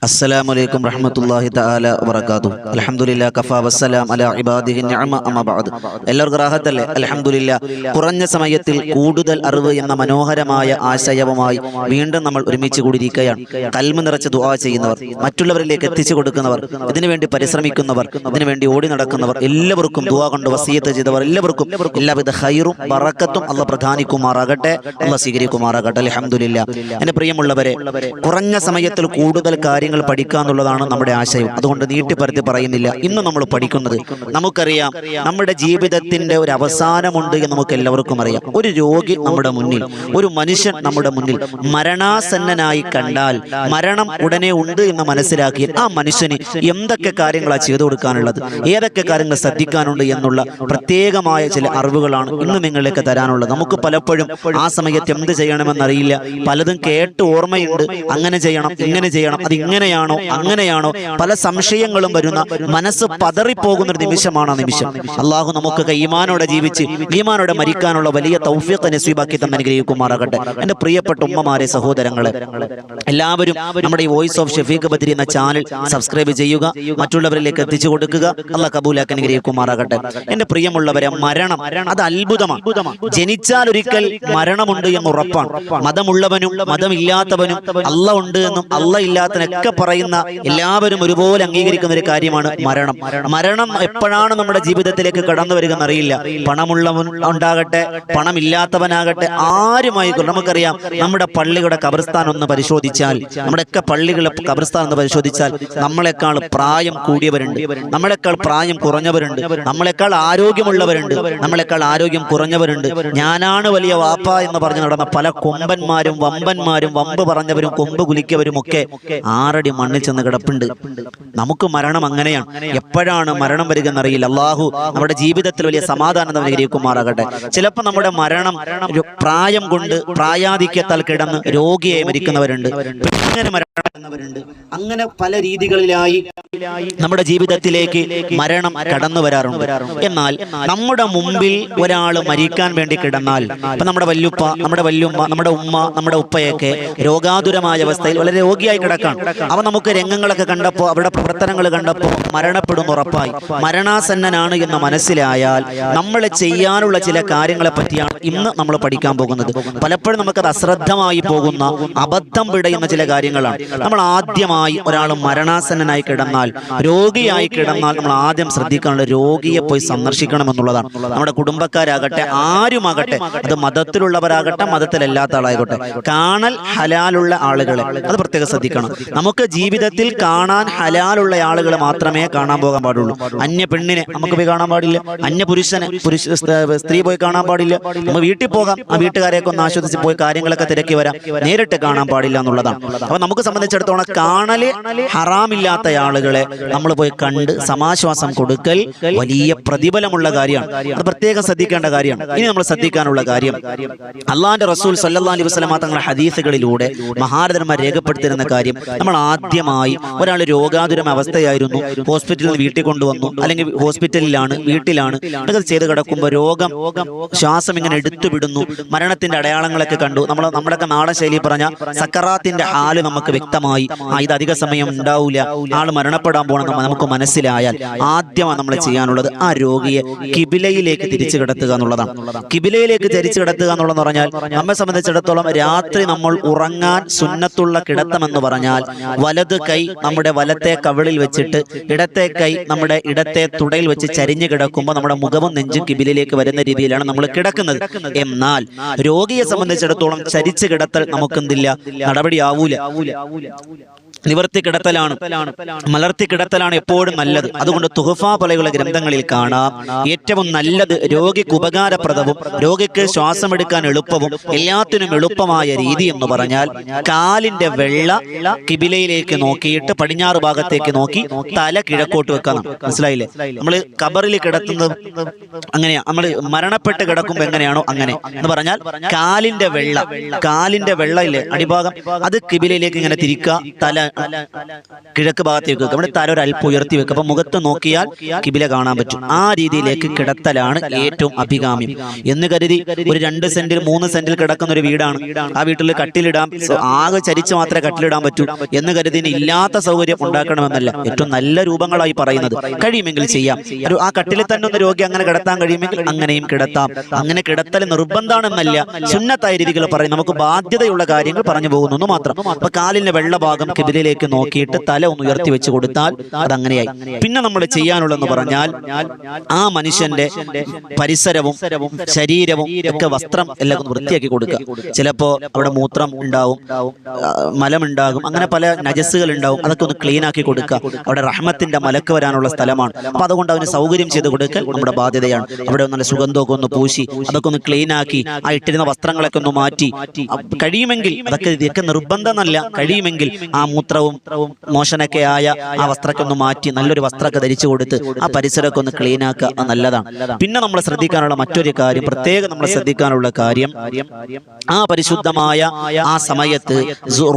അസ്സലാമു അലൈക്കും റഹ്മത്തുള്ളാഹി തആല വബറകാതുഹു. അൽഹംദുലില്ലാഹി കഫാ വസ്സലാം അലാ ഇബാദിഹി നിഅമ അമ്മാ ബഅദ്. എല്ലാവർക്കും റാഹത്തല്ലേ? അൽഹംദുലില്ലാഹ്. കുറഞ്ഞ സമയത്തിൽ കൂടുതൽ അറിവ് എന്ന മനോഹരമായ ആശയവുമായി വീണ്ടും നമ്മൾ ഒരുമിച്ച് കൂടിയിരിക്കുകയാണ്. കൽമ നിറച്ച് ദുആ ചെയ്യുന്നവർ, മറ്റുള്ളവരിലേക്ക് എത്തിച്ചു കൊടുക്കുന്നവർ, ഇതിനുവേണ്ടി പരിശ്രമിക്കുന്നവർ, ഇതിനുവേണ്ടി ഓടി നടക്കുന്നവർ, എല്ലാവർക്കും ദുആ കൊണ്ട് വസിയത്ത് ചെയ്തവർ എല്ലാവർക്കും എല്ലാവിധ ഖൈറും ബറക്കത്തും അല്ലാഹ് പ്രദാനിക്കുമാറാകട്ടെ, അല്ലാഹ് സ്വീകരിക്കുമാറാകട്ടെ. അൽഹംദുലില്ലാഹ്. എൻ്റെ പ്രിയമുള്ളവരെ, കുറഞ്ഞ സമയത്തിൽ കൂടുതൽ കാര്യങ്ങൾ പഠിക്കുക എന്നുള്ളതാണ് നമ്മുടെ ആശയം. അതുകൊണ്ട് നീട്ടിപ്പരത്തി പറയുന്നില്ല. ഇന്ന് നമ്മൾ പഠിക്കുന്നത്, നമുക്കറിയാം നമ്മുടെ ജീവിതത്തിന്റെ ഒരു അവസാനമുണ്ട് എന്ന് നമുക്ക് എല്ലാവർക്കും അറിയാം. ഒരു രോഗി നമ്മുടെ മുന്നിൽ, ഒരു മനുഷ്യൻ നമ്മുടെ മുന്നിൽ മരണാസന്നനായി കണ്ടാൽ, മരണം ഉടനെ ഉണ്ട് എന്ന് മനസ്സിലാക്കിയാൽ ആ മനുഷ്യന് എന്തൊക്കെ കാര്യങ്ങളാണ് ചെയ്തു കൊടുക്കാനുള്ളത്, ഏതൊക്കെ കാര്യങ്ങൾ ശ്രദ്ധിക്കാനുണ്ട് എന്നുള്ള പ്രത്യേകമായ ചില അറിവുകളാണ് ഇന്ന് നിങ്ങളിലേക്ക് തരാനുള്ളത്. നമുക്ക് പലപ്പോഴും ആ സമയത്ത് എന്ത് ചെയ്യണമെന്നറിയില്ല. പലതും കേട്ട് ഓർമ്മയുണ്ട്, അങ്ങനെ ചെയ്യണം, ഇങ്ങനെ ചെയ്യണം, അത് ഇങ്ങനെയാണോ അങ്ങനെയാണോ, പല സംശയങ്ങളും വരുന്ന, മനസ്സ് പതറിപ്പോകുന്ന ഒരു നിമിഷമാണ് ആ നിമിഷം. അള്ളാഹു നമുക്ക് ഈമാനോടെ ജീവിച്ച് ഈമാനോടെ മരിക്കാനുള്ള വലിയ തൗഫീഖ് നസീബാക്കി തന്നെ അനുഗ്രഹിക്കുമാറാകട്ടെ. എൻ്റെ പ്രിയപ്പെട്ട ഉമ്മമാരെ, സഹോദരങ്ങളെ, എല്ലാവരും നമ്മുടെ ഈ വോയിസ് ഓഫ് ഷഫീഖ് ബദ്രി എന്ന ചാനൽ സബ്സ്ക്രൈബ് ചെയ്യുക, മറ്റുള്ളവരിലേക്ക് എത്തിച്ചു കൊടുക്കുക. അള്ളാഹ് കബൂലാക്കി അനുഗ്രഹിക്കുമാറാകട്ടെ. എൻ്റെ പ്രിയമുള്ളവരെ, മരണം അത് അത്ഭുതമാണ്. ജനിച്ചാൽ ഒരിക്കൽ മരണമുണ്ട് എന്ന് ഉറപ്പാണ്. മതമുള്ളവനും മതമില്ലാത്തവനും അള്ള ഉണ്ട് എന്നും അള്ള ഇല്ലാത്തനൊക്കെ പറയുന്ന എല്ലാവരും ഒരുപോലെ അംഗീകരിക്കുന്ന ഒരു കാര്യമാണ് മരണം. മരണം എപ്പോഴാണ് നമ്മുടെ ജീവിതത്തിലേക്ക് കടന്നു വരിക എന്നറിയില്ല. പണമുള്ളവൻ ഉണ്ടാകട്ടെ, പണമില്ലാത്തവനാകട്ടെ, ആരുമായിക്കോട്ടെ. നമുക്കറിയാം, നമ്മുടെ പള്ളികളുടെ ഖബർസ്ഥാൻ ഒന്ന് പരിശോധിച്ചാൽ, നമ്മുടെയൊക്കെ പള്ളികളുടെ ഖബർസ്ഥാൻ ഒന്ന് പരിശോധിച്ചാൽ നമ്മളെക്കാൾ പ്രായം കൂടിയവരുണ്ട്, നമ്മളെക്കാൾ പ്രായം കുറഞ്ഞവരുണ്ട്, നമ്മളെക്കാൾ ആരോഗ്യമുള്ളവരുണ്ട്, നമ്മളെക്കാൾ ആരോഗ്യം കുറഞ്ഞവരുണ്ട്. ഞാനാണ് വലിയ വാപ്പ എന്ന് പറഞ്ഞു നടന്ന പല കൊമ്പന്മാരും വമ്പന്മാരും, വമ്പ് പറഞ്ഞവരും കൊമ്പ് കുലിക്കവരും ഒക്കെ 6 അടി മണ്ണിൽ ചെന്ന് കിടപ്പുണ്ട്. നമുക്ക് മരണം അങ്ങനെയാണ്. എപ്പോഴാണ് മരണം വരിക എന്നറിയില്ല. അള്ളാഹു നമ്മുടെ ജീവിതത്തിൽ വലിയ സമാധാനം അനുഗ്രഹിക്കുമാറാകട്ടെ. ചിലപ്പോൾ നമ്മുടെ മരണം പ്രായം കൊണ്ട്, പ്രായാധിക്യത്താൽ കിടന്ന് രോഗിയായി മരിക്കുന്നവരുണ്ട്, അങ്ങനെ മരണപ്പെടുന്നവരുണ്ട്. അങ്ങനെ പല രീതികളിലായി നമ്മുടെ ജീവിതത്തിലേക്ക് മരണം കടന്നു വരാറുണ്ട്. എന്നാൽ നമ്മുടെ മുമ്പിൽ ഒരാൾ മരിക്കാൻ വേണ്ടി കിടന്നാൽ, ഇപ്പൊ നമ്മുടെ വല്യുപ്പ, നമ്മുടെ വല്യുമ്മ, നമ്മുടെ ഉമ്മ, നമ്മുടെ ഉപ്പയൊക്കെ രോഗാതുരമായ അവസ്ഥയിൽ വളരെ രോഗിയായി കിടക്കാൻ, അവ നമുക്ക് രംഗങ്ങളൊക്കെ കണ്ടപ്പോൾ, അവരുടെ പ്രവർത്തനങ്ങൾ കണ്ടപ്പോൾ മരണപ്പെടുന്ന ഉറപ്പായി, മരണാസന്നനാണ് എന്ന് മനസ്സിലായാൽ നമ്മൾ ചെയ്യാനുള്ള ചില കാര്യങ്ങളെ പറ്റിയാണ് ഇന്ന് നമ്മൾ പഠിക്കാൻ പോകുന്നത്. പലപ്പോഴും നമുക്കത് അശ്രദ്ധമായി പോകുന്ന, അബദ്ധം പിടയുന്ന ചില കാര്യങ്ങളാണ്. നമ്മൾ ആദ്യമായി ഒരാൾ മരണാസന്നനായി കിടന്നാൽ, രോഗിയായി കിടന്നാൽ, നമ്മൾ ആദ്യം ശ്രദ്ധിക്കാനുള്ള രോഗിയെ പോയി സന്ദർശിക്കണം എന്നുള്ളതാണ്. നമ്മുടെ കുടുംബക്കാരാകട്ടെ, ആരുമാകട്ടെ, അത് മതത്തിലുള്ളവരാകട്ടെ, മതത്തിലല്ലാത്ത ആളായിക്കോട്ടെ, കാണൽ ഹലാലുള്ള ആളുകളെ അത് പ്രത്യേകം ശ്രദ്ധിക്കണം. നമുക്ക് ജീവിതത്തിൽ കാണാൻ ഹലാലുള്ള ആളുകളെ മാത്രമേ കാണാൻ പോകാൻ പാടുള്ളൂ. അന്യ പെണ്ണിനെ നമുക്ക് പോയി കാണാൻ പാടില്ല, അന്യ പുരുഷനെ സ്ത്രീ പോയി കാണാൻ പാടില്ല. നമ്മൾ വീട്ടിൽ പോകാം, ആ വീട്ടുകാരെയൊക്കെ ഒന്ന് ആശ്വസിച്ച് പോയി കാര്യങ്ങളൊക്കെ തിരക്കി വരാം, നേരിട്ട് കാണാൻ പാടില്ല എന്നുള്ളതാണ്. അപ്പൊ നമുക്ക് സംബന്ധിച്ചിടത്തോളം കാണല് ഹറാമില്ലാത്ത ആളുകളെ നമ്മൾ പോയി കണ്ട് സമാശ്വാസം കൊടുക്കൽ വലിയ പ്രതിഫലമുള്ള കാര്യമാണ്. അത് പ്രത്യേകം ശ്രദ്ധിക്കേണ്ട കാര്യമാണ്. ഇനി നമ്മൾ ശ്രദ്ധിക്കാനുള്ള കാര്യം, അള്ളാന്റെ റസൂൽ സല്ലല്ലാഹു അലൈഹി വസല്ലം തങ്ങളുടെ ഹദീസുകളിലൂടെ മഹാരഥന്മാർ രേഖപ്പെടുത്തിയിരുന്ന കാര്യം, നമ്മൾ ആദ്യമായി ഒരാൾ രോഗാതുരം അവസ്ഥയായിരുന്നു, ഹോസ്പിറ്റലിൽ നിന്ന് വീട്ടിൽ കൊണ്ടുവന്നു, അല്ലെങ്കിൽ ഹോസ്പിറ്റലിലാണ്, വീട്ടിലാണ്, അത് ചെയ്ത് കിടക്കുമ്പോൾ രോഗം, ശ്വാസം ഇങ്ങനെ എടുത്തു വിടുന്നു, മരണത്തിന്റെ അടയാളങ്ങളൊക്കെ കണ്ടു. നമ്മുടെയൊക്കെ നാടൻ ശൈലി പറഞ്ഞ സക്കറാത്തിന്റെ ഹാല് നമുക്ക് വ്യക്തമായി, ഇത് അധിക സമയം ഉണ്ടാവില്ല, ആൾ മരണപ്പെടാൻ പോകണമെന്ന് നമുക്ക് മനസ്സിലായാൽ ആദ്യമായി നമ്മൾ ചെയ്യാനുള്ളത് ആ രോഗിയെ കിബിലയിലേക്ക് തിരിച്ചു കിടത്തുക എന്നുള്ളതാണ്. കിബിലയിലേക്ക് തിരിച്ചു കിടത്തുക എന്നുള്ളതെന്ന് പറഞ്ഞാൽ, നമ്മെ സംബന്ധിച്ചിടത്തോളം രാത്രി നമ്മൾ ഉറങ്ങാൻ സുന്നത്തുള്ള കിടത്തമെന്ന് പറഞ്ഞാൽ വലത് കൈ നമ്മുടെ വലത്തെ കവിളിൽ വെച്ചിട്ട് ഇടത്തെ കൈ നമ്മുടെ ഇടത്തെ തുടയിൽ വെച്ച് ചരിഞ്ഞു കിടക്കുമ്പോൾ നമ്മുടെ മുഖവും നെഞ്ചും കിബിലിലേക്ക് വരുന്ന രീതിയിലാണ് നമ്മൾ കിടക്കുന്നത്. എന്നാൽ രോഗിയെ സംബന്ധിച്ചിടത്തോളം ചരിച്ചു കിടത്തൽ നമുക്കെന്തില്ല, നടപടിയാവൂല. നിവർത്തി കിടത്തലാണ്, മലർത്തി കിടത്തലാണ് എപ്പോഴും നല്ലത്. അതുകൊണ്ട് തുഹഫ പോലെയുള്ള ഗ്രന്ഥങ്ങളിൽ കാണാം, ഏറ്റവും നല്ലത്, രോഗിക്ക് ഉപകാരപ്രദവും രോഗിക്ക് ശ്വാസമെടുക്കാൻ എളുപ്പവും എല്ലാത്തിനും എളുപ്പമായ രീതി എന്ന് പറഞ്ഞാൽ, കാലിന്റെ വെള്ള കിബിലയിലേക്ക് നോക്കിയിട്ട് പടിഞ്ഞാറ് ഭാഗത്തേക്ക് നോക്കി തല കിഴക്കോട്ട് വെക്കണം. മനസ്സിലായില്ലേ? നമ്മൾ കബറിൽ കിടത്തുന്നത് അങ്ങനെയാ, നമ്മൾ മരണപ്പെട്ട് കിടക്കുമ്പോൾ എങ്ങനെയാണോ അങ്ങനെ എന്ന് പറഞ്ഞാൽ, കാലിന്റെ വെള്ള ഇല്ലേ, അടിഭാഗം, അത് കിബിലയിലേക്ക് ഇങ്ങനെ തിരിക്കുക, തല കിഴക്ക് ഭാഗത്തേക്ക് വെക്കുക, നമ്മുടെ തല ഒരു അല്പം ഉയർത്തി വെക്കുക. അപ്പൊ മുഖത്ത് നോക്കിയാൽ കിബില കാണാൻ പറ്റും. ആ രീതിയിലേക്ക് കിടത്തലാണ് ഏറ്റവും അഭികാമ്യം എന്ന് കരുതി ഒരു 2 സെന്റിൽ 3 സെന്റിൽ കിടക്കുന്ന ഒരു വീടാണ്, ആ വീട്ടിൽ കട്ടിലിടാം, ആകെ ചരിച്ച് മാത്രമേ കട്ടിലിടാൻ പറ്റൂ എന്ന് കരുതി ഇല്ലാത്ത സൗകര്യം ഉണ്ടാക്കണമെന്നല്ല. ഏറ്റവും നല്ല രൂപങ്ങളായി പറയുന്നത് കഴിയുമെങ്കിൽ ചെയ്യാം. ആ കട്ടിലിൽ തന്നെ ഒന്ന് രോഗി അങ്ങനെ കിടത്താൻ കഴിയുമെങ്കിൽ അങ്ങനെയും കിടത്താം. അങ്ങനെ കിടത്തൽ നിർബന്ധമാണെന്നല്ല, സുന്നത്തായ രീതികൾ പറയും. നമുക്ക് ബാധ്യതയുള്ള കാര്യങ്ങൾ പറഞ്ഞു പോകുന്നു മാത്രം. അപ്പൊ കാലിന്റെ വെള്ള ഭാഗം കിബിലയിലേക്ക് നോക്കിയിട്ട് തല ഒന്ന് ഉയർത്തി വെച്ച് കൊടുത്താൽ അതങ്ങനെയായി. പിന്നെ നമ്മൾ ചെയ്യാനുള്ളതെന്ന് പറഞ്ഞാൽ ആ മനുഷ്യന്റെ പരിസരവും ശരീരവും ഒക്കെ വസ്ത്രം എല്ലാം ഒന്ന് വൃത്തിയാക്കി കൊടുക്കുക. ചിലപ്പോ അവിടെ മൂത്രം ഉണ്ടാവും, മലമുണ്ടാകും, അങ്ങനെ പല നജസ്സുകൾ ഉണ്ടാവും. അതൊക്കെ ഒന്ന് ക്ലീൻ ആക്കി കൊടുക്കുക. അവിടെ റഹ്മത്തിന്റെ മലക്ക് വരാനുള്ള സ്ഥലമാണ്. അപ്പൊ അതുകൊണ്ട് അവന് സൗകര്യം ചെയ്ത് കൊടുക്കൽ നമ്മുടെ ബാധ്യതയാണ്. അവിടെ നല്ല സുഗന്ധമൊക്കെ ഒന്ന് പൂശി അതൊക്കെ ഒന്ന് ക്ലീൻ ആക്കി ആ ഇട്ടിരുന്ന വസ്ത്രങ്ങളൊക്കെ ഒന്ന് മാറ്റി, കഴിയുമെങ്കിൽ ഇതൊക്കെ നിർബന്ധമല്ല, കഴിയുമെങ്കിൽ ആ മൂത്രവും മോശനൊക്കെ ആയ ആ വസ്ത്രമൊക്കെ ഒന്ന് മാറ്റി നല്ലൊരു വസ്ത്രമൊക്കെ ധരിച്ചു കൊടുത്ത് ആ പരിസരമൊക്കെ ഒന്ന് ക്ലീൻ ആക്കുക, അത് നല്ലതാണ്. പിന്നെ നമ്മൾ ശ്രദ്ധിക്കാനുള്ള മറ്റൊരു കാര്യം, പ്രത്യേകം നമ്മൾ ശ്രദ്ധിക്കാനുള്ള കാര്യം, ആ പരിശുദ്ധമായ ആ സമയത്ത്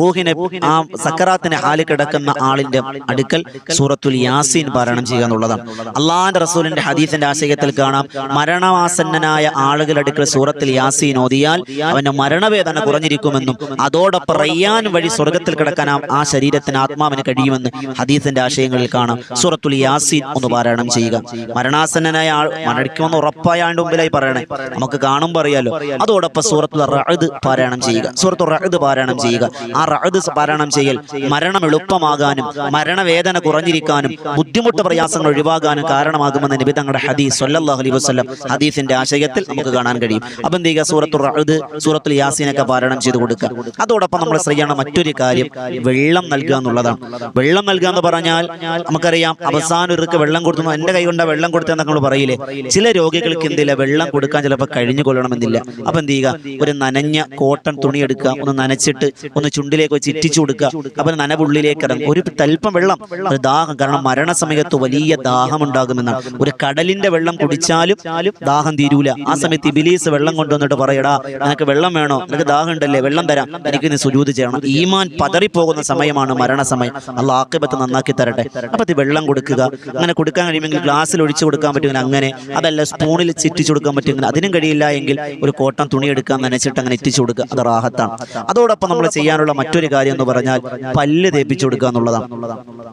റൂഹിനെ, ആ സക്കറാത്തിനെ ഹാലിൽ കിടക്കുന്ന ആളിന്റെ അടുക്കൽ സൂറത്തുൽ യാസീൻ പാരായണം ചെയ്യുക എന്നുള്ളതാണ്. അള്ളാഹുവിന്റെ റസൂലിന്റെ ഹദീസിന്റെ ആശയത്തിൽ കാണാം, മരണവാസന്നനായ ആളുകളുടെ അടുക്കൽ സൂറത്തുൽ യാസീൻ ഓതിയാൽ അവന്റെ മരണവേദന കുറഞ്ഞിരിക്കുമെന്നും അതോടൊപ്പം റയ്യാൻ വഴി സ്വർഗത്തിൽ കിടക്കാൻ ആ ശരീരത്തിന് ആത്മാവിന് കഴിയുമെന്ന് ഹദീസിന്റെ ആശയങ്ങളിൽ കാണാം. സൂറത്തുൽ യാസീൻ ഒന്ന് പാരായണം ചെയ്യുക. മരണാസന്നനായ ആൾ മരണിക്കുമെന്ന് ഉറപ്പായ ആണ്ട് മുമ്പിലായി പറയണേ, നമുക്ക് കാണുമ്പോൾ അറിയാലോ. അതോടൊപ്പം സൂറത്തുൽ റഅദ് പാരായണം ചെയ്യുക. സൂറത്തുൽ റഅദ് പാരായണം ചെയ്യുക. ആ റഅദ് പാരായണം ചെയ്യൽ മരണം എളുപ്പമാകാനും മരണവേദന കുറഞ്ഞിരിക്കാനും ബുദ്ധിമുട്ട് പ്രയാസങ്ങൾ ഒഴിവാകാനും കാരണമാകുമെന്ന് നബി തങ്ങളുടെ ഹദീസ് സ്വല്ലല്ലാഹു അലൈഹി വസല്ലം ഹദീസിന്റെ ആശയത്തിൽ നമുക്ക് കാണാൻ കഴിയും. അപ്പം എന്ത് ചെയ്യുക, സൂറത്തുൽ റഅദ്, സൂറത്തുൽ യാസീനൊക്കെ പാരായണം ചെയ്ത് കൊടുക്കുക. അതോടൊപ്പം നമ്മൾ ചെയ്യണം മറ്റൊരു കാര്യം, വെള്ളം നൽകുക എന്നുള്ളതാണ്. വെള്ളം നൽകുക എന്ന് പറഞ്ഞാൽ നമുക്കറിയാം, അവസാനം ഇവർക്ക് വെള്ളം കൊടുത്തു, എന്റെ കൈ കൊണ്ട് വെള്ളം കൊടുത്തെന്ന് നമ്മൾ പറയില്ലേ. ചില രോഗികൾക്ക് എന്തില്ല, വെള്ളം കൊടുക്കാൻ ചിലപ്പോൾ കഴിഞ്ഞു കൊള്ളണമെന്നില്ല. അപ്പൊ എന്ത് ചെയ്യുക, ഒരു നനഞ്ഞ കോട്ടൺ തുണി എടുക്കുക, ഒന്ന് നനച്ചിട്ട് ഒന്ന് ചുണ്ടിലേക്ക് വെച്ച് ഇറ്റിച്ചു കൊടുക്കുക. അപ്പൊ നനവുള്ളിലേക്ക് ഇറങ്ങും, ഒരു തൽപ്പം വെള്ളം, ഒരു ദാഹം. കാരണം മരണസമയത്ത് വലിയ ദാഹം ഉണ്ടാകുമെന്നാണ്. ഒരു കടലിന്റെ വെള്ളം കുടിച്ചാലും ദാഹം തീരൂല. ആ സമയത്ത് ഇബ്ലീസ് വെള്ളം കൊണ്ടുവന്നിട്ട് പറയടാ, നിനക്ക് വെള്ളം വേണോ, നിനക്ക് ദാഹം ഉണ്ടല്ലേ, വെള്ളം തരാം, എനിക്ക് നീ സുജൂദ് ചെയ്യണം. ഈമാൻ പതറിപ്പോകുന്ന സമയമാണ് മരണസമയം. അള്ളാഹു ആഖിബത്ത് നന്നാക്കി തരട്ടെ. അപ്പൊ വെള്ളം കൊടുക്കുക. അങ്ങനെ കൊടുക്കാൻ കഴിയുമെങ്കിൽ ഗ്ലാസ്സിൽ ഒഴിച്ചു കൊടുക്കാൻ പറ്റുമെങ്കിൽ അങ്ങനെ, അതല്ല സ്പൂണിൽ ചിറ്റിച്ചു കൊടുക്കാൻ പറ്റുമെങ്കിൽ, അതിനും കഴിയില്ല എങ്കിൽ ഒരു കോട്ടൺ തുണി എടുക്കാൻ നനച്ചിട്ട് അങ്ങനെ എത്തിച്ചു കൊടുക്കുക, അത് റാഹത്താണ്. അതോടൊപ്പം നമ്മൾ ചെയ്യാനുള്ള മറ്റൊരു കാര്യം എന്ന് പറഞ്ഞാൽ പല്ല് തേപ്പിച്ചു കൊടുക്കുക എന്നുള്ളതാണ്.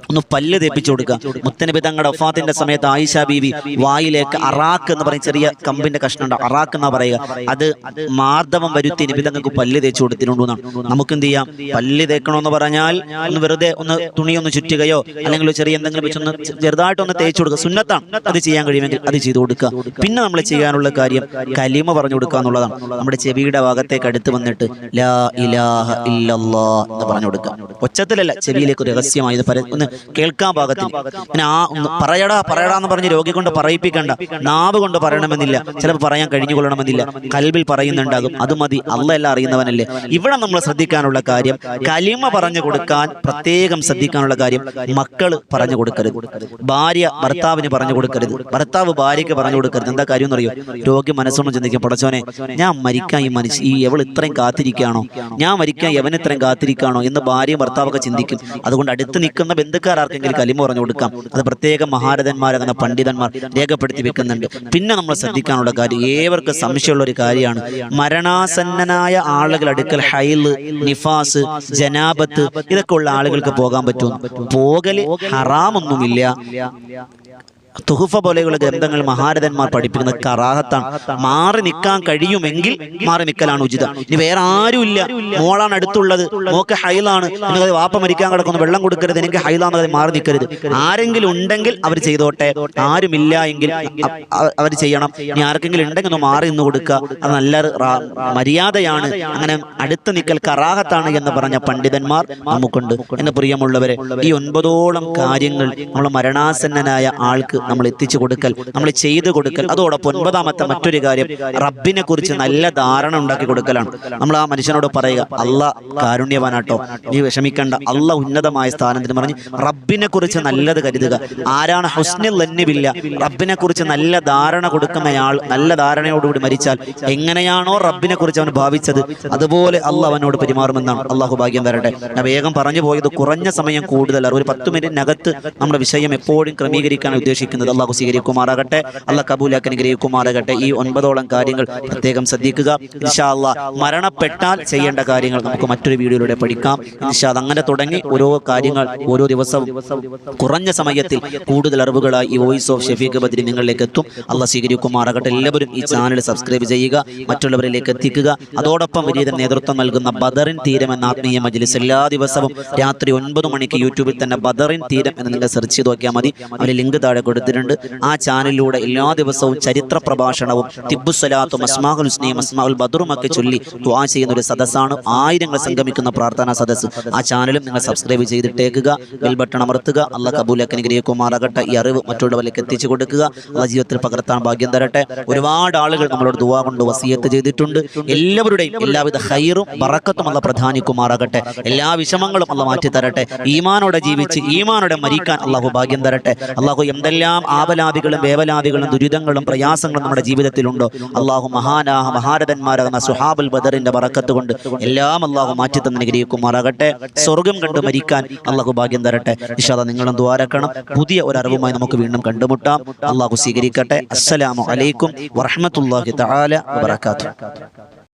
ഒന്ന് പല്ല് തേപ്പിച്ചു കൊടുക്കുക. മുത്തനബി തങ്ങളുടെ വഫാത്തിന്റെ സമയത്ത് ആയിഷ ബീവി വായിലേക്ക് അറാക്ക് എന്ന് പറയും, ചെറിയ കമ്പിന്റെ കഷ്ണം ഉണ്ട്, അറാക്ക് എന്നാ പറയുക, അത് മാർദ്ദവം വരുത്തി നബി തങ്ങൾക്ക് പല്ല് തേച്ചു കൊടുത്തിട്ടുണ്ടെന്നാണ്. നമുക്ക് എന്ത് ചെയ്യാം, പല്ല് തേക്കണമെന്ന് പറഞ്ഞാൽ ഒന്ന് വെറുതെ ഒന്ന് തുണി ഒന്ന് ചുറ്റുകയോ അല്ലെങ്കിൽ ചെറിയ എന്തെങ്കിലും വെച്ചൊന്ന് ചെറുതായിട്ടൊന്ന് തേച്ചു കൊടുക്കുക, സുന്നത്താണ്. അത് ചെയ്യാൻ കഴിയുമെങ്കിൽ അത് ചെയ്തു കൊടുക്കുക. പിന്നെ നമ്മൾ ചെയ്യാനുള്ള കാര്യം കലിമ പറഞ്ഞു കൊടുക്കുക എന്നുള്ളതാണ്. നമ്മുടെ ചെവിയുടെ ഭാഗത്തേക്ക് അടുത്ത് വന്നിട്ട് ലാ ഇലാഹ ഇല്ലല്ലാഹ് എന്ന് പറഞ്ഞു കൊടുക്കുക. ഒച്ചത്തിലല്ല, ചെവിയിലേക്ക് ഒരു രഹസ്യമായി ഒന്ന് കേൾക്കാൻ പാകത്തിൽ. പിന്നെ പറയടാ എന്ന് പറഞ്ഞ് രോഗി കൊണ്ട് പറയിപ്പിക്കണ്ട, നാവ് കൊണ്ട് പറയണമെന്നില്ല, ചിലപ്പോൾ പറയാൻ കഴിഞ്ഞുകൊള്ളണമെന്നില്ല, കൽബിൽ പറയുന്നുണ്ടാകും, അത് മതി, അള്ളാഹ് എല്ലാം അറിയുന്നവനല്ലേ. ഇവിടെ നമ്മൾ ശ്രദ്ധിക്കാനുള്ള കാര്യം, കലിമ പറഞ്ഞു കൊടുക്കാൻ പ്രത്യേകം ശ്രദ്ധിക്കാനുള്ള കാര്യം, മക്കള് പറഞ്ഞു കൊടുക്കരുത്, ഭാര്യ ഭർത്താവിന് പറഞ്ഞു കൊടുക്കരുത്, ഭർത്താവ് ഭാര്യയ്ക്ക് പറഞ്ഞു കൊടുക്കരുത്. എന്താ കാര്യം എന്നറിയോ, രോഗി മനസ്സൊന്നും ചിന്തിക്കും, പടച്ചോനെ ഞാൻ മരിക്കാൻ ഈ എവൾ ഇത്രയും കാത്തിരിക്കുകയാണോ, ഞാൻ മരിക്കാൻ യവൻ ഇത്രയും കാത്തിരിക്കുകയാണോ എന്ന് ഭാര്യയും ഭർത്താവൊക്കെ ചിന്തിക്കും. അതുകൊണ്ട് അടുത്ത് നിൽക്കുന്ന ബന്ധുക്കാർ ആർക്കെങ്കിലും കലിമ പറഞ്ഞു കൊടുക്കാം. അത് പ്രത്യേകം മഹാരഥന്മാർ, അങ്ങനെ പണ്ഡിതന്മാർ രേഖപ്പെടുത്തി വെക്കുന്നുണ്ട്. പിന്നെ നമ്മൾ ശ്രദ്ധിക്കാനുള്ള കാര്യം, ഏവർക്ക് സംശയമുള്ള ഒരു കാര്യമാണ്, മരണാസന്നനായ ആളുകൾ അടുക്കൽ ഹൈല്, നിഫാസ്, ജനാബത്ത് ഇതൊക്കെ ഉള്ള ആളുകൾക്ക് പോകാൻ പറ്റും. പോകല് ഹറാമൊന്നുമില്ല. തുഹഫ പോലെയുള്ള ഗ്രന്ഥങ്ങൾ മഹാരഥന്മാർ പഠിപ്പിക്കുന്ന കറാഹത്താണ്. മാറി നിൽക്കാൻ കഴിയുമെങ്കിൽ മാറി നിൽക്കലാണ് ഉചിതം. ഇനി വേറെ ആരുമില്ല, മോളാണ് അടുത്തുള്ളത്, മോക്ക് ഹൈലാണ്, നിങ്ങൾക്ക് വാപ്പ മരിക്കാൻ കിടക്കുന്നു, വെള്ളം കൊടുക്കരുത്, എനിക്ക് ഹൈലാന്ന് മാറി നിൽക്കരുത്. ആരെങ്കിലും ഉണ്ടെങ്കിൽ അവർ ചെയ്തോട്ടെ, ആരുമില്ല എങ്കിൽ അവർ ചെയ്യണം. ഇനി ആർക്കെങ്കിലും ഉണ്ടെങ്കിൽ ഒന്ന് മാറി നിന്ന് കൊടുക്കുക, അത് നല്ല മര്യാദയാണ്. അങ്ങനെ അടുത്ത് നിൽക്കൽ കറാഹത്താണ് എന്ന് പറഞ്ഞ പണ്ഡിതന്മാർ നമുക്കുണ്ട്. എന്ന് പ്രിയമുള്ളവരെ, ഈ 9ഓളം കാര്യങ്ങൾ നമ്മൾ മരണാസന്നനായ ആൾക്ക് നമ്മൾ എത്തിച്ചു കൊടുക്കൽ, നമ്മൾ ചെയ്തു കൊടുക്കൽ. അതോടൊപ്പം 9ാമത്തെ മറ്റൊരു കാര്യം റബ്ബിനെ കുറിച്ച് നല്ല ധാരണ ഉണ്ടാക്കി കൊടുക്കലാണ്. നമ്മൾ ആ മനുഷ്യനോട് പറയുക, അള്ളാഹ് കാരുണ്യവാനാട്ടോ, നീ വിഷമിക്കണ്ട, അള്ളാഹ് ഉന്നതമായ സ്ഥാനത്തിന് പറഞ്ഞ് റബ്ബിനെ കുറിച്ച് നല്ലത് കരുതുക. ആരാണ് ഹുസ്നുൽ ദന്നി ബില്ലാ, റബ്ബിനെ കുറിച്ച് നല്ല ധാരണ കൊടുക്കുന്നയാൾ നല്ല ധാരണയോടുകൂടി മരിച്ചാൽ എങ്ങനെയാണോ റബ്ബിനെ കുറിച്ച് അവൻ ഭാവിച്ചത് അതുപോലെ അള്ളാഹ് അവനോട് പെരുമാറുമെന്നാണ്. അള്ളാഹു ഭാഗ്യം തരട്ടെ. ഞാൻ വേഗം പറഞ്ഞു പോയത് കുറഞ്ഞ സമയം കൂടുതൽ, ഒരു 10 മിനിറ്റിനകത്ത് നമ്മുടെ വിഷയം എപ്പോഴും ക്രമീകരിക്കാൻ ഉദ്ദേശിക്കുന്നത്. അള്ളാഹു സ്വീകരിക്കുമാറാകട്ടെ, അള്ളാഹ് കബൂലാക്കി അനുഗ്രഹിക്കുമാറാകട്ടെ. ഈ 9ഓളം കാര്യങ്ങൾ പ്രത്യേകം ശ്രദ്ധിക്കുക. ഇൻഷാ അള്ളാഹ് മരണപ്പെട്ടാൽ ചെയ്യേണ്ട കാര്യങ്ങൾ നമുക്ക് മറ്റൊരു വീഡിയോയിലൂടെ പഠിക്കാം. ഇൻഷാ അള്ളാഹ് അങ്ങനെ തുടങ്ങി ഓരോ കാര്യങ്ങൾ ഓരോ ദിവസവും കുറഞ്ഞ സമയത്തിൽ കൂടുതൽ അറിവുകളായി ഈ വോയിസ് ഓഫ് ഷഫീഖ് ബദ്രി നിങ്ങളിലേക്ക് എത്തും. അള്ളാഹ് സ്വീകരിക്കുമാറാകട്ടെ. എല്ലാവരും ഈ ചാനൽ സബ്സ്ക്രൈബ് ചെയ്യുക, മറ്റുള്ളവരിലേക്ക് എത്തിക്കുക. അതോടൊപ്പം വലിയ നേതൃത്വം നൽകുന്ന ബദറിൻ തീരം എന്ന ആത്മീയ മജ്ലിസ് എല്ലാ ദിവസവും രാത്രി 9 മണിക്ക് യൂട്യൂബിൽ തന്നെ ബദറിൻ തീരം എന്ന് നിങ്ങൾ സെർച്ച് ചെയ്ത് നോക്കിയാൽ മതി. അവർ ലിങ്ക് താഴെ കൊടുത്തിട്ടുണ്ട്. ആ ചാനലിലൂടെ എല്ലാ ദിവസവും ചരിത്ര പ്രഭാഷണവും തിബ്ബുസ്സലാത്തും അസ്മാഉൽ ഹുസ്നയും അസ്മാഉൽ ബദറും ഒക്കെ ചൊല്ലി ദുആ ചെയ്യുന്ന ഒരു സദസ്സാണ്. ആയിരങ്ങൾ സംഗമിക്കുന്ന പ്രാർത്ഥനാ സദസ്സ്. ആ ചാനലും നിങ്ങൾ സബ്സ്ക്രൈബ് ചെയ്തിട്ടേക്കുക, ബെൽ ബട്ടൺ അമർത്തുക. അള്ളാഹ് കബൂലാക്കി അനുഗ്രഹിക്കുമാറാകട്ടെ. ഈ അറിവ് മറ്റുള്ളവരിലേക്ക് എത്തിച്ചു കൊടുക്കുക. അള്ളാഹ് ജീവിതത്തിൽ പകർത്താൻ ഭാഗ്യം തരട്ടെ. ഒരുപാട് ആളുകൾ നമ്മളോട് ദുആ കൊണ്ട് വസിയത്ത് ചെയ്തിട്ടുണ്ട്. എല്ലാവരുടെയും എല്ലാവിധ ഖൈറും ബറക്കത്തും അള്ളാഹ് പ്രധാനിക്കുമാറാകട്ടെ. എല്ലാ വിഷമങ്ങളും അള്ളാഹ് മാറ്റി തരട്ടെ. ഈമാനോടെ ജീവിച്ച് ഈമാനോടെ മരിക്കാൻ അള്ളാഹു ഭാഗ്യം തരട്ടെ. അള്ളാഹു എന്തെല്ലാം ആപലാദികളും വേവലാദികളും ദുരിതങ്ങളും പ്രയാസങ്ങളും നമ്മുടെ ജീവിതത്തിലുണ്ടോ അള്ളാഹു മഹാരഥന്മാരാകുന്ന സുഹാബുൽ ബദറിന്റെ ബറക്കത്ത് കൊണ്ട് എല്ലാം അള്ളാഹു മാറ്റി തന്നെ അനുഗ്രഹിക്കുമാറാകട്ടെ. സ്വർഗം കണ്ടു മരിക്കാൻ അള്ളാഹു ഭാഗ്യം തരട്ടെ. ഇൻഷാ അല്ലാഹ് നിങ്ങളും ദ്വാരക്കണം. പുതിയ ഒരു അറിവുമായി നമുക്ക് വീണ്ടും കണ്ടുമുട്ടാം. അള്ളാഹു സ്വീകരിക്കട്ടെ. അസ്സലാമു അലൈക്കും വറഹ്മത്തുള്ളാഹി തആല വബറകാതുഹു.